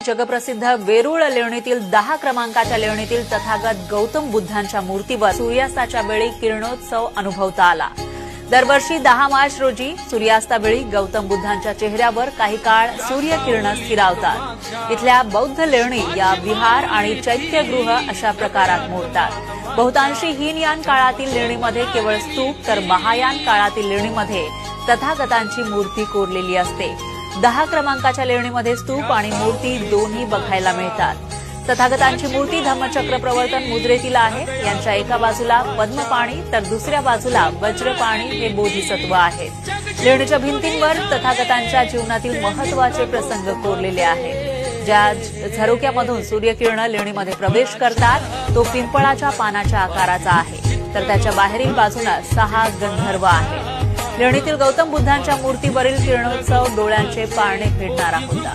जगप्रसिद्ध वेरूळ लेणीतील 10 क्रमांकाच्या लेणीतील तथागत गौतम बुद्धांच्या मूर्तीवर सूर्यास्ताच्या वेळी किरणोत्सव अनुभवता आला। दरवर्षी 10 मार्च रोजी सूर्यास्तावेळी गौतम बुद्धांच्या चेहऱ्यावर काही काळ सूर्यकिरण स्थिरावतात। इथल्या बौद्ध लेणी या विहार आणि चैत्यगृह अशा प्रकारात मोडतात। बहुतांशी हीनयान काळातील लेणीमध्ये केवळ स्तूप तर महायान काळातील लेणीमध्ये तथागतांची मूर्ती कोरलेली असते। 10 क्रमांकाच्या लेणीमध्ये स्तूप आणि मूर्ती दोन्ही बघायला मिळतात। तथागतांची मूर्ती धम्मचक्र प्रवर्तन मुद्रेतील आहे। यांच्या एका बाजूला पद्मपाणी तर दुसऱ्या बाजूला वज्रपाणी हे बोधिसत्व आहेत। लेणीच्या भिंतींवर तथागतांच्या जीवनातील महत्त्वाचे प्रसंग कोरलेले आहेत। ज्या झरोक्यामधून सूर्यकिरण लेणीमध्ये प्रवेश करतात तो पिंपळाच्या पानाच्या आकाराचा आहे, तर त्याच्या बाहेरील बाजूला 6 गंधर्व आहेत। लेणीतील गौतम बुद्धांच्या मूर्तीवरील किरणोत्सव डोळ्यांचे पारणे फेडणारा होता।